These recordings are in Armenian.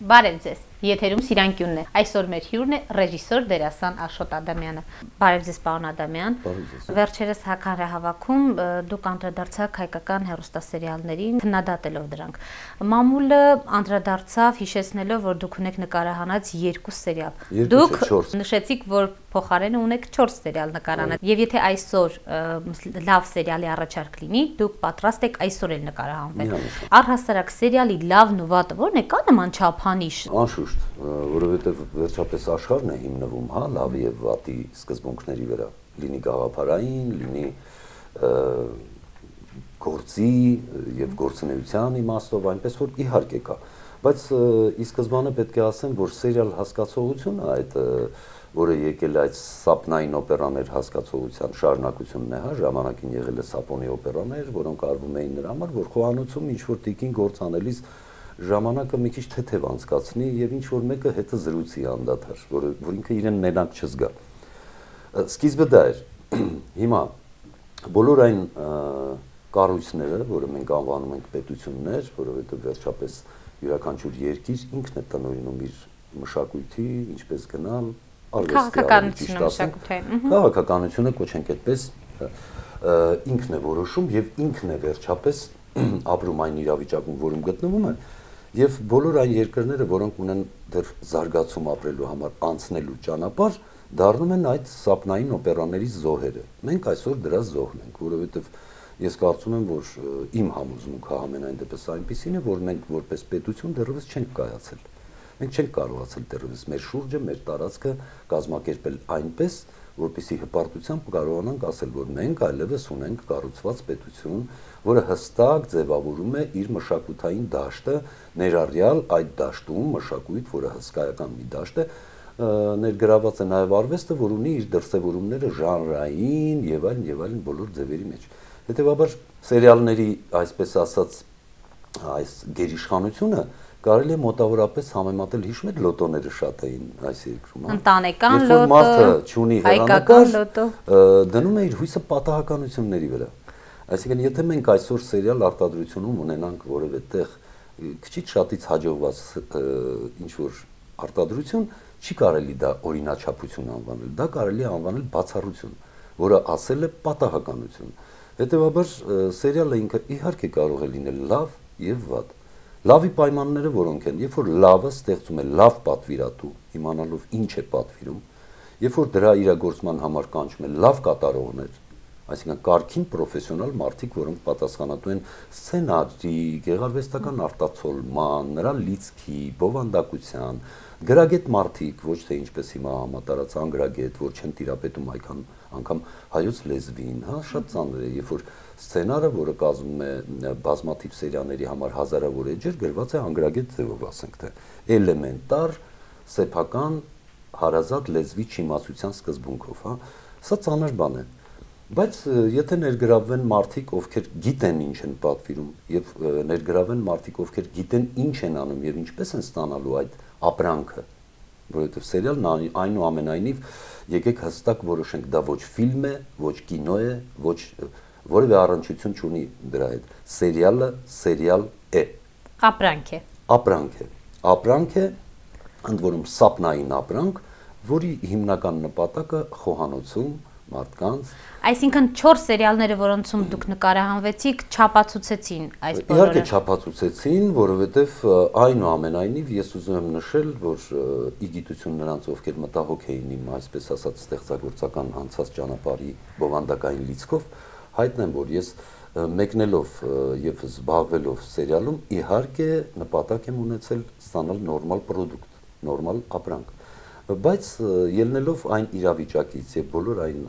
Բարև ձեզ, եթերում Սիրանկյունն է, այսօր մեր հյուրն է ռեժիսոր դերասան Աշոտ Ադամյանը։ Բարև ձեզ, պարոն Ադամյան։ Վերջերս Հաքարե հավաքում դուք անդրադարձաք հայկական հեռուստասերիալներին, քննադատելով դրանք։ Մամուլը անդրադարձավ հիշեցնելով, որ դուք ունեք նկարահանած 2 սերիալ։ Դուք նշեցիք, որ փոխարենը ունեք 4 սերիալ նկարահանած, եւ եթե այսօր լավ սերիալի առաջարկ լինի, դուք պատրաստ եք այսօր էլ նկարահանվել։ Առհասարակ սերիալի լավն ու վատը ո՞րն է, կա նման չափանիշ։ Անշուշտ, որովհետև վերջապես աշխարհն է հիմնվում, հա, լավի եւ վատի սկզբունքների վրա, լինի գաղափարային, լինի գործի եւ գործունեության իմաստով, այնպես որ իհարկե կա, բայց ի սկզբանե պետք է ասեմ, որ սերիալ հասկացողությունը այդ որը եկել այդ սապնային օպերաներ հասկացողության շարունակությունն է, հա, ժամանակին եղել է սապոնի օպերաներ, որոնք արվում էին նրա համար, որ խոհանոցում ինչ որ տիկին գործ անելիս ժամանակը մի քիչ թեթև անցկացնի եւ ինչ որ մեկը հետը զրույցի անդադար, որ ինքը իրեն մենակ չզգա։ Սկիզբը դա էր։ Հիմա բոլոր այն կառույցները, որը մենք անվանում ենք պետություններ, որովհետեւ վերջապես յուրաքանչյուր երկիր ինքն է տնօրինում իր մշակույթի, ինչպես գնալ, քաղաքականությունը կոչենք այդպես, ինքն է որոշում եւ ինքն է վերջապես ապրում այն իրավիճակում, որում գտնվում է, եւ բոլոր այն երկրները, որոնք ունեն դեռ զարգացում ապրելու համար անցնելու ճանապարհ, դառնում են այդ սապնային օպերաների զոհերը։ Մենք այսօր դրա զոհն ենք, որովհետեւ ես կարծում եմ, որ իմ համոզմունքը ամենայն դեպս այնպեսին է, որ մենք որպես պետություն դեռևս չենք կայացել։ Մենք չենք կարողացել դեռևս մեր շուրջը, մեր տարածքը կազմակերպել այնպես, որպեսզի հպարտությամբ կարողանանք ասել, որ մենք այլևս ունենք կառուցված պետություն, որը հստակ ձևավորում է իր մշակութային դաշտը, ներառյալ այդ դաշտում մշակույթ, որը հսկայական մի դաշտ է, ներգրաված է նաև արվեստը, որ ունի իր դրսևորումները ժանրային եւ այլն բոլոր ձևերի մեջ։ Հետևաբար սերիալների, այսպես ասած, այս գերիշխանությունը կարելի է մոտավորապես համեմատել, հիշում եք լոտոները շատ էին այս երկրում, հա։ Ընտանեկան լոտո, մարդը չունի հեռանկար, դնում է իր հույսը պատահականությունների վրա։ Այսինքն, եթե մենք այսօր սերիալ արտադրությունում ունենանք որևէ տեղ քիչ շատից հաջողված ինչ որ արտադրություն, չի կարելի դա օրինաչափություն անվանել, դա կարելի է անվանել բացառություն, որը ասել է պատահականություն։ Հետևաբար սերիալը ինքը իհարկե կարող է լինել լավ եւ վատ։ Լավի պայմանները որոնք են, երբ որ լավը ստեղծում է լավ պատվիրատու, իմանալով ինչ է պատվիրում, երբ որ դրա իրագործման համար կանչում է լավ կատարողներ, այսինքն կարգին պրոֆեսիոնալ մարդիկ, որոնք պատասխանատու են սցենարի, գեղարվեստական արտացոլման, նրա լիցքի, բովանդակության, գրագետ մարդիկ, ոչ թե ինչպես հիմա համատարած անգրագետ, որ չեն տիրապետում անգամ հայոց լեզվին, հա, շատ ծանր է, երբ որ սցենարը, որը կազմում է բազմաթիվ սերիալների համար հազարավոր էջեր, գրված է անգրագետ ձևով, ասենք թե էլեմենտար, սեփական, հարազատ լեզվի չիմացության սկզբունքով, հա, սա ծանր բան է։ Բայց եթե ներգրավվեն մարդիկ, ովքեր գիտեն ինչ են պատվիրում, եւ ներգրավվեն մարդիկ, ովքեր գիտեն ինչ են անում եւ ինչպես են ստանալու այդ ապրանքը, որովհետեւ սերիալն այնուամենայնիվ եկեք հստակ որոշենք, դա ոչ ֆիլմ է, ոչ կինո է, ոչ որևէ առնչություն չունի դրա հետ։ Սերիալը սերիալ է։ Ապրանք է։ Ապրանք է։ Ապրանք է, ընդ որում սապնային ապրանք, որի հիմնական նպատակը խոհանոցում մարդկանց։ Այսինքն 4 սերիալները, որոնցում դուք նկարահանվեցիք, չափածուցեցին այս բոլորը։ Իհարկե չափածուցեցին, որովհետև այնուամենայնիվ ես ուզում եմ նշել, որ ի գիտություն նրանց, ովքեր մտահոգ էին իմ, այսպես ասած, ստեղծագործական անցած ճանապարհի բովանդակային լիցքով, հայտնեմ, որ ես մեկնելով եւ զբաղվելով սերիալում իհարկե նպատակ եմ ունեցել ստանալ նորմալ պրոդուկտ, նորմալ ապրանք, բայց ելնելով այն իրավիճակից եւ բոլոր այն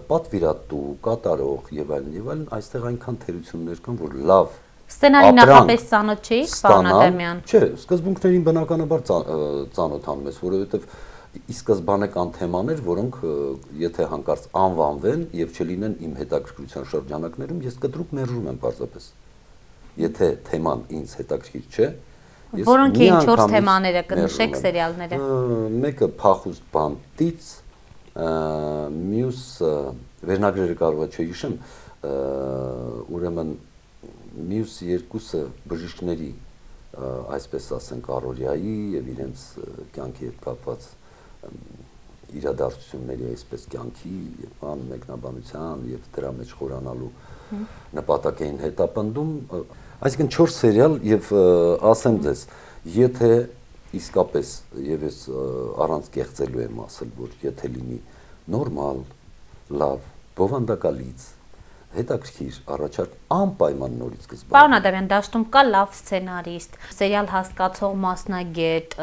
պատվիրատու, կատարող եւ այլն, այստեղ այնքան թերություններ կան, որ լավ սցենարի նախապես ծանոթ չէի, պարոն Ադամյան։ Չէ, սկզբունքներին բնականաբար ծանոթանում ես, որովհետեւ ի սկզբանե կան թեմաներ, որոնք եթե հանկարծ անվանվեն եւ չլինեն իմ հետաքրքրության շրջանակներում, ես կտրուկ մերժում եմ պարզապես։ Եթե թեման ինձ հետաքրքիր չէ, որոնք են 4 թեմաները կնշեք սերիալները։ Մեկը փախուստ բանտից, մյուս վերնագրերը կարող է չհիշեմ, ուրեմն մյուս երկուսը բժիշկների այսպես ասենք առօրյայի եւ իրենց կյանքի հետ կապված իրադարձությունների այսպես կյանքի եւ մեկնաբանության եւ դրա մեջ խորանալու նպատակ էին հետապնդում, այսինքն 4 սերիալ եւ ասեմ ձեզ, եթե իսկապես եւ ես առանց կեղծելու եմ ասել, որ եթե լինի նորմալ, լավ, բովանդակալից հետաքրքիր առաջարկ անպայման նորից կզբաղվի։ Պարոն Ադամյան, դաշտում կա լավ սցենարիստ, սերիալ հասկացող մասնագետ,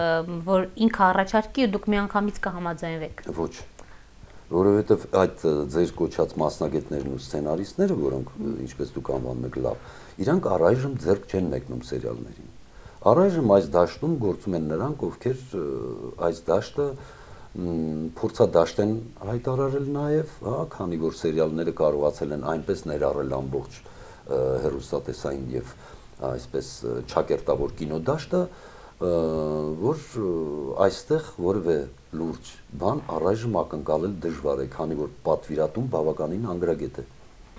որ ինքը առաջարկի ու դուք միանգամից կհամաձայնվեք։ Ոչ, որովհետև այդ ձեր կոչած մասնագետներն ու սցենարիստները, որոնք ինչպես դուք անվանում եք լավ, իրանք առայժմ ձեռք չեն մեկնում սերիալներին։ Առայժմ այս դաշտում գործում են նրանք, ովքեր այս դաշտը փորձադաշտ են հայտարարել նաև, հա, քանի որ սերիալները կարողացել են այնպես ներառել ամբողջ հեռուստատեսային եւ այսպես ճակերտավոր կինոդաշտը, որ այստեղ որևէ լուրջ բան առայժմ ակնկալել դժվար է, քանի որ պատվիրատուն բավականին անգրագետ է։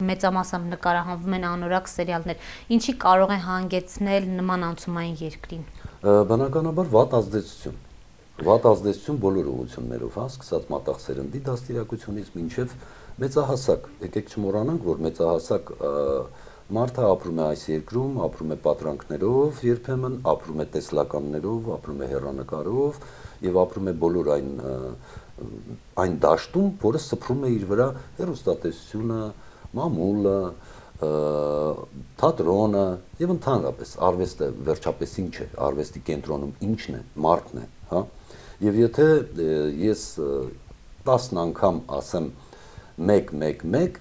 Մեծամասամբ նկարահանվում են անորակ սերիալներ, ինչի կարող է հանգեցնել նման անցումային երկրին։ Բնականաբար վատ ազդեցություն։ Վատ ազդեցություն բոլոր ուղղություններով, հա, սկսած մատաղ սերնդի դաստիարակությունից մինչև մեծահասակ։ Եկեք չմոռանանք, որ մեծահասակ մարդը ապրում է այս երկրում, ապրում է պատրանքներով, երբեմն ապրում է տեսլականներով, ապրում է հեռանկարով եւ ապրում է բոլոր այն դաշտում, որը սփռում է իր վրա հեռուստատեսությունը, մամուլը, թատրոնը եւ ընդհանրապես արվեստը վերջապես ինչ է, արվեստի կենտրոնում ինչն է, մարդն է, հա։ Եվ եթե ես 10 անգամ ասեմ 1-1-1,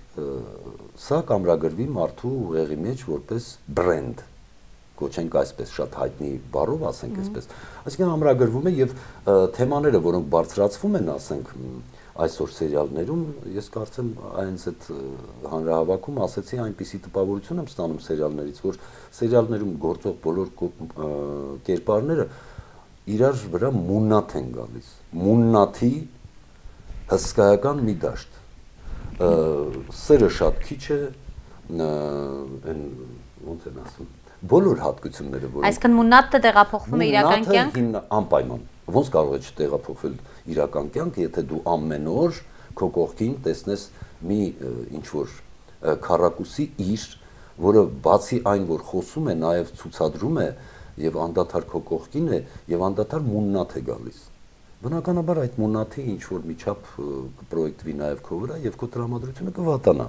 սա կամրագրվի մարդու ուղեղի մեջ որպես բրենդ, կոչենք այսպես, շատ հայտնի բառով ասենք այսպես, այսինքն ամրագրվում է եւ թեմաները, որոնք բարձրացվում են, ասենք, այսօր սերիալներում, ես կարծեմ այնց այդ հանրահավաքում ասեցի այնպիսի տպավորություն եմ ստանում սերիալներից, որ սերիալներում գործող բոլոր կերպարները իրար վրա մուննաթ են գալիս, մուննաթի հսկայական մի դաշտ, սերը շատ քիչ է, ոնց են ասում, բոլոր հատկությունները, որ այսինքն մուննաթը տեղափոխվում է իրական կյանք, անպայման, ոնց կարող է չտեղափոխվել իրական կյանք, եթե դու ամեն օր քո կողքին տեսնես մի ինչ-որ քառակուսի իր, որը բացի այն, որ խոսում է, նաև ցուցադրում է եւ անդադար քո կողքին է եւ անդադար մուննաթ է գալիս։ Բնականաբար այդ մուննաթի ինչ որ միջափ կպրոյեկտվի նաեւ քո վրա եւ քո տրամադրությունը կվատանա։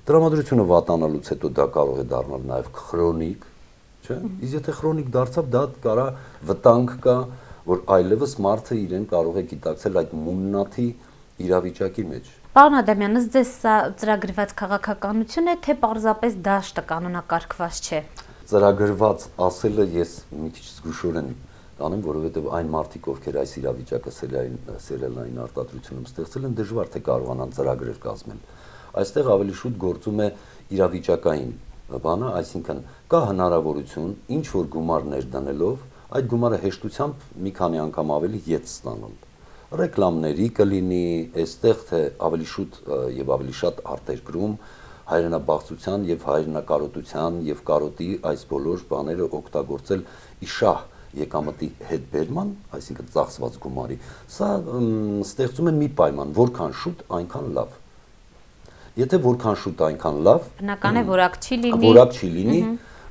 Տրամադրությունը վատանալուց հետո դա կարող է դառնալ նաեւ քրոնիկ, չէ՞։ Իսկ եթե քրոնիկ դարձավ, դա կարա վտանգ կա, որ այլևս մարդը իրեն կարող է գիտակցել այդ մուննաթի իրավիճակի մեջ։ Պարոն Ադամյան, ըստ ձեզ սա ծրագրված քաղաքականություն է, թե պարզապես դաշտը կանոնակարգված չէ։ Ծրագրված ասելը ես մի քիչ զգուշորեն կանեմ, որովհետև այն մարդիկ, ովքեր այս իրավիճակը սերիալային արտադրությունում ստեղծել են, դժվար թե կարողանան ծրագրեր կազմել։ Այստեղ ավելի շուտ գործում է իրավիճակային բանը, այսինքն կա հնարավորություն ինչ որ գումար ներդնելով, այդ գումարը հեշտությամբ մի քանի անգամ ավելի ետ ստանալ։ Ռեկլամների կլինի, այստեղ թե ավելի շուտ եւ ավելի շատ արտերկրում հայրենաբաղծության եւ հայրենակարոտության եւ կարոտի այս բոլոր բաները օգտագործել իշահ եկամտի հետ բերման, այսինքն ծախսված գումարի, սա ստեղծում է մի պայման, որքան շուտ այնքան լավ։ Եթե որքան շուտ այնքան լավ, բնական է որակ չի լինի։ Որակ չի լինի,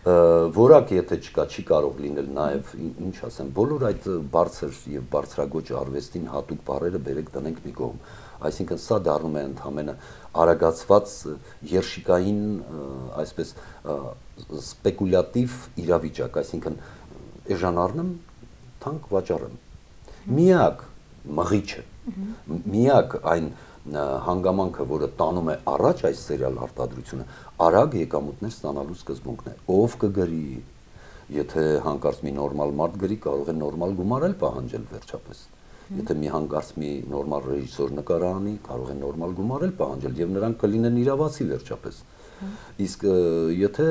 որակ եթե չկա, չի կարող լինել նաեւ, ինչ ասեմ, բոլոր այդ բարձր եւ բարձրագույն արվեստին հատուկ բառերը բերեք դնենք մի կողմ։ Այսինքն սա դառնում է ընդհանրապես արագացված երշիկային, այսպես սպեկուլյատիվ իրավիճակ, այսինքն էժան առնեմ, թանկ վաճառեմ։ Միակ մղիչը, միակ այն հանգամանքը, որը տանում է առաջ այս սերիալ արտադրությունը, արագ եկամուտներ ստանալու սկզբունքն է։ Ով կգրի, եթե հանկարծ մի նորմալ մարդ գրի, կարող է նորմալ գումար էլ պահանջել վերջապես։ Եթե մի հանկարծ մի նորմալ ռեժիսոր նկարահանի, կարող է նորմալ գումար էլ պահանջել եւ նրանք կլինեն իրավացի վերջապես։ Իսկ եթե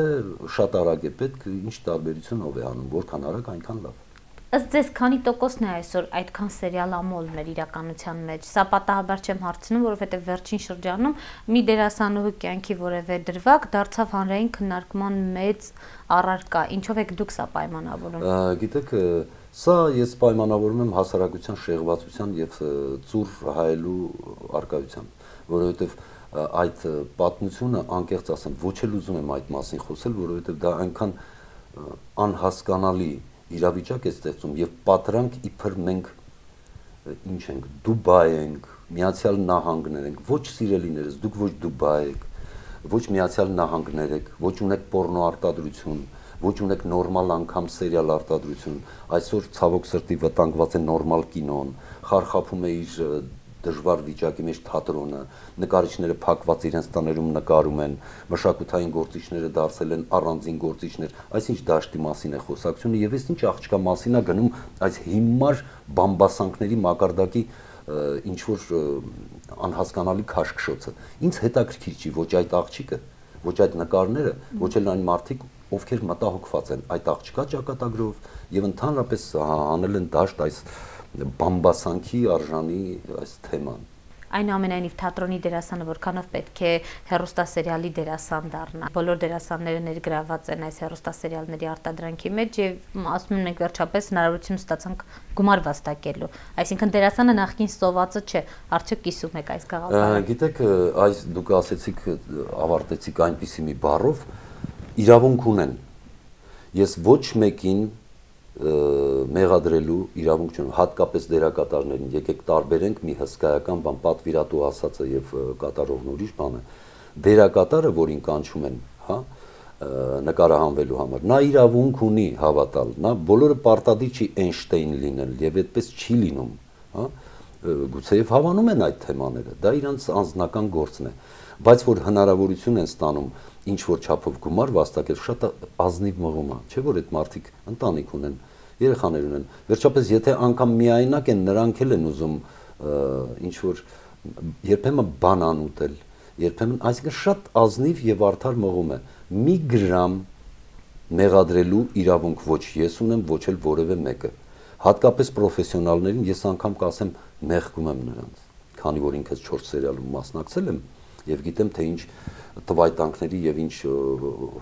շատ արագ է պետք, ինչ տարբերություն ով է անում, որքան արագ, այնքան լավ։ Ըստ ձեզ քանի տոկոսն է այսօր այդքան սերիալամոլ մեր իրականության մեջ։ Սա պատահաբար չեմ հարցնում, որովհետև վերջին շրջանում մի դերասանուհու կյանքի որևէ դրվագ դարձավ հանրային քննարկման մեծ առարկա։ Ինչով եք դուք սա պայմանավորում։ Գիտեք, սա ես պայմանավորում եմ հասարակության շեղվածության եւ ծուռ հայելու արկայությամբ, որովհետև այդ պատմությունը անկեղծ ասեմ, ոչ էլ ուզում եմ այդ մասին խոսել, որովհետև դա այնքան անհասկանալի իրավիճակ է ստեղծում եւ պատրանք իբր մենք ինչ ենք, Դուբայ ենք, Միացյալ Նահանգներ ենք, ոչ սիրելիներս, դուք ոչ Դուբայ եք, ոչ Միացյալ Նահանգներ եք, ոչ ունեք պորնո արտադրություն, ոչ ունեք նորմալ անգամ սերիալ արտադրություն, այսօր ցավոք սրտի վտանգված է նորմալ կինոն, խարխափում է իր դժվար վիճակի մեջ թատրոնը, նկարիչները փակված իրենց տաներում նկարում են, մշակութային գործիչները դարձել են առանձին գործիչներ, այսինչ դաշտի մասին է խոսակցությունը եւ այս ինչ աղջկա մասին է գնում այս հիմար բամբասանքների մակարդակի ինչ որ անհասկանալի քաշքշոցը։ Ինձ հետաքրքիր չի ոչ այդ աղջիկը, ոչ այդ նկարները, ոչ էլ այն մարդիկ, ովքեր մտահոգված են այդ աղջկա ճակատագրով եւ ընդհանրապես անել են դաշտ այս բամբասանքի արժանի այս թեման։ Այնուամենայնիվ թատրոնի դերասանը որքանով պետք է հեռուստասերիալի դերասան դառնա։ Բոլոր դերասանները ներգրաված են այս հեռուստասերիալների արտադրանքի մեջ եւ ասում ենք վերջապես հնարավորություն ստացանք գումար վաստակելու։ Այսինքն դերասանը նախքին սովածը չէ, արդյոք կիսում եք այս գաղափարը։ Գիտեք, այս դուք ասեցիք, ավարտեցիք այնպիսի մի բառով, իրավունք ունեն։ Ես ոչ մեկին մեղադրելու իրավունք չունեմ, հատկապես դերակատարներին, եկեք տարբերենք մի հսկայական բան, պատվիրատու ասածը եւ կատարողն ուրիշ բան է։ Դերակատարը, որին կանչում են, հա, նկարահանվելու համար, նա իրավունք ունի հավատալ, նա բոլորը պարտադիր չի Էյնշտեյն լինել եւ այդպես չի լինում, հա, գուցեև հավանում են այդ թեմաները, դա իրանց անձնական գործն է, բայց որ հնարավորություն են ստանում ինչ որ չափով գումար վաստակել, շատ ազնիվ մղում է, չէ՞ որ այդ մարդիկ ընտանիք ունեն, երեխաներ ունեն։ Վերջապես եթե անգամ միայնակ են, նրանք էլ են ուզում ինչ որ երբեմն բանան ուտել, երբեմն, այսինքն շատ ազնիվ եւ արդար մղում է։ Մի գրամ մեղադրելու իրավունք ոչ ես ունեմ, ոչ էլ որևէ մեկը։ Հատկապես պրոֆեսիոնալներին ես անգամ կասեմ մեղքում եմ նրանց, քանի որ ինքս 4 սերիալում մասնակցել եմ եւ գիտեմ թե ինչ տվայտանքների եւ ինչ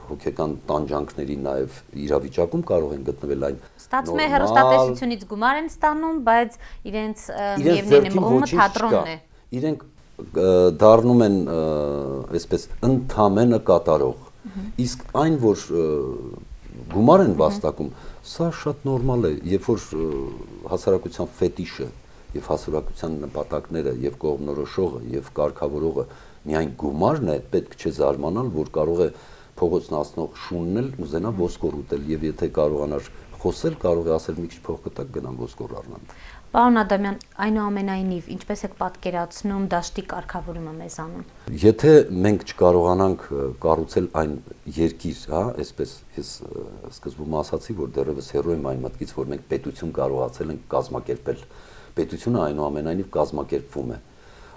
հոգեկան տանջանքների նաեւ իրավիճակում կարող են գտնվել այն։ Ստացվում է հեռուստատեսությունից գումար են ստանում, բայց իրենց միևնույն մղումը թատրոնն է։ Իրենք դառնում են այսպես ընդամենը կատարող։ Իսկ այն որ գումար են վաստակում, սա շատ նորմալ է, երբ որ հասարակության ֆետիշը եւ հասարակության նպատակները եւ կողմնորոշողը եւ կարգավորողը միայն գումարն է, պետք չէ զարմանալ, որ կարող է փողոցն ասնող շունն էլ ուզենա ոսկոր ուտել եւ եթե կարողանար խոսել, կարող է ասել մի քիչ փող կտակ գնամ ոսկոր առնեմ։ Պարոն Ադամյան, այնուամենայնիվ, ինչպես եք պատկերացնում դաշտի կարգավորումը մեզանում։ Եթե մենք չկարողանանք կառուցել այն երկիր, հա, այսպես ես սկզբում ասացի, որ դեռևս հեռու եմ այն մտքից, որ մենք պետություն կարողացել ենք կազմակերպել։ Պետությունը այնուամենայնիվ կազմակերպվում է։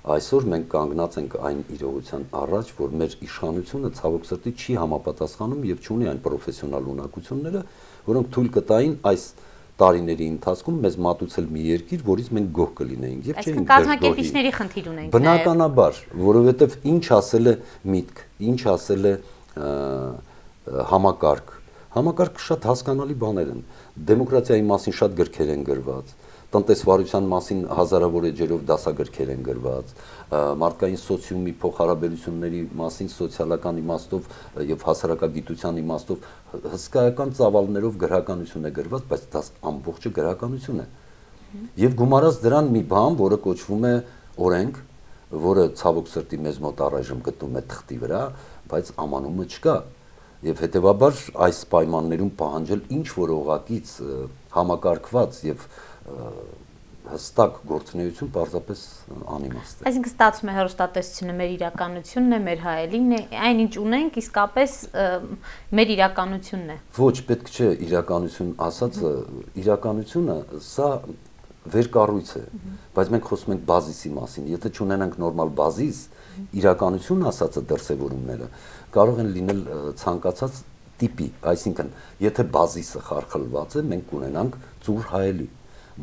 Այսօր մենք կանգնած ենք այն իրողության առաջ, որ մեր իշխանությունը ցավոք սրտի չի համապատասխանում եւ չունի այն պրոֆեսիոնալ ունակությունները, որոնք թույլ կտային այս տարիների ընթացքում մեզ մատուցել մի երկիր, որից մենք գոհ կլինեինք եւ չէինք կազմակերպիչների խնդիր ունենք։ Բնականաբար, որովհետեւ ինչ ասել է միտք, ինչ ասել է համակարգ։ Համակարգը շատ հասկանալի բաներ են։ Դեմոկրատիայի մասին շատ գրքեր են գրված, տնտեսվարության մասին հազարավոր էջերով դասագրքեր են գրված, մարդկային սոցիումի փոխհարաբերությունների մասին սոցիալական իմաստով եւ հասարակագիտության իմաստով հսկայական ծավալներով գրականություն է գրված, բայց դա ամբողջը գրականություն է։ Եվ գումարած դրան մի բան, որը կոչվում է օրենք, որը ցավոք սրտի մեզ մոտ առայժմ գտնվում է թղթի վրա, բայց ամանումը չկա։ Եվ հետեւաբար այս պայմաններում պահանջել ինչ որ օղակից համակարգված եւ հստակ գործունեություն պարզապես անիմաստ է։ Այսինքն ստացվում է հեռուստատեսությունը մեր իրականությունն է, մեր հայելին է, այնինչ ունենք իսկապես մեր իրականությունն է։ Ոչ, պետք չէ իրականություն ասածը, իրականությունը սա վերկառույց է, բայց մենք խոսում ենք բազիսի մասին։ Եթե չունենանք նորմալ բազիս, իրականություն ասածը դրսևորումները կարող են լինել ցանկացած տիպի, այսինքն, եթե բազիսը խարխլված է, մենք կունենանք ծուր հայելի,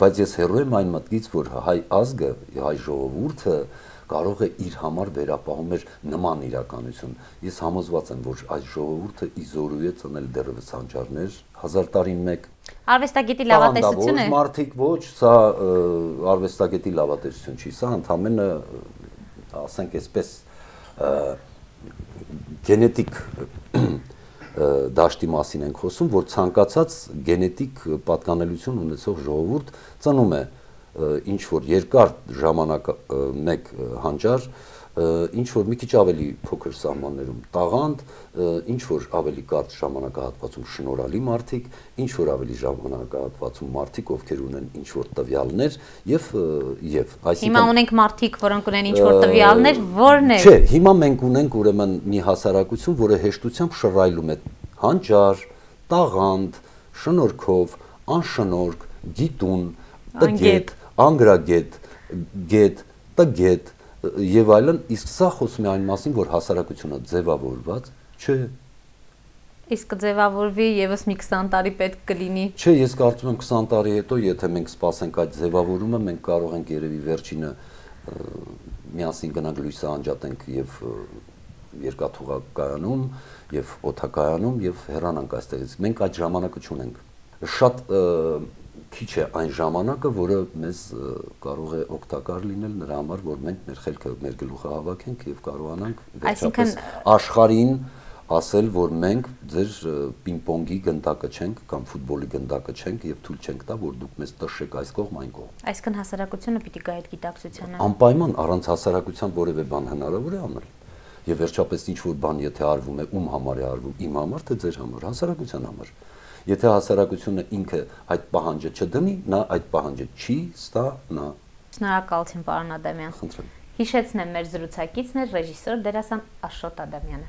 բայց ես հեռու եմ այն մտքից, որ հայ ազգը, հայ ժողովուրդը կարող է իր համար վերապահում նման իրականություն։ Ես համոզված եմ, որ այս ժողովուրդը իզորու է ծնել դեռևս հանճարներ 1000 տարին մեկ։ Արվեստագետի լավատեսություն է։ Մարդիկ ոչ, սա արվեստագետի լավատեսություն չի, սա ընդամենը, ասենք այսպես, գենետիկ դաշտի մասին ենք խոսում, որ ցանկացած գենետիկ պատկանելություն ունեցող ժողովուրդ ծնում է ինչ որ երկար ժամանակ մեկ հանճար, ինչ որ մի քիչ ավելի փոքր սահմաններում տաղանդ, ինչ որ ավելի կարճ ժամանակահատվածում շնորհալի մարդիկ, ինչ որ ավելի ժամանակահատվածում մարդիկ, ովքեր ունեն ինչ որ տվյալներ եւ այսինքն հիմա ունենք մարդիկ, որոնք ունեն ինչ որ տվյալներ, ո՞րն է։ Չէ, հիմա մենք ունենք ուրեմն մի հասարակություն, որը հեշտությամբ շռայլում է հանճար, տաղանդ, շնորհքով, անշնորհք, գիտուն, տգետ, անգրագետ, գետ, տգետ եւ այլն, իսկ սա խոսում է այն մասին, որ հասարակությունը ձևավորված չէ։ Իսկ ձևավորվի եւս մի 20 տարի պետք կլինի։ Չէ, ես կարծում եմ 20 տարի հետո, եթե մենք սպասենք այդ ձևավորումը, մենք կարող ենք երևի վերջինը միասին գնանք լույսը անջատենք եւ երկաթուղակայանում եւ օդակայանում եւ հեռանանք այստեղից։ Մենք այդ ժամանակը չունենք։ Շատ քիչ է այն ժամանակը, որը մեզ կարող է օգտակար լինել նրա համար, որ մենք մեր խելքը, մեր գլուխը հավաքենք եւ կարողանանք վերջապես աշխարհին ասել, որ մենք ձեր պինգ-պոնգի գնդակը չենք կամ ֆուտբոլի գնդակը չենք եւ թույլ չենք տա, որ դուք մեզ տշեք այս կողմ այն կողմ։ Այսինքն հասարակությունը պիտի գա այդ գիտակցությանը։ Անպայման առանց հասարակության որևէ բան հնարավոր է անել։ Եվ վերջապես ինչ որ բան եթե արվում է, ում համար է արվում, իմ համար թե ձեր համար, հասարակության համար։ Եթե հասարակությունը ինքը այդ պահանջը չդնի, նա այդ պահանջը չի ստանա։ Շնորհակալություն, պարոն Ադամյան։ Խնդրեմ։ Հիշեցնեմ, մեր զրուցակիցն է ռեժիսոր դերասան Աշոտ Ադամյանը։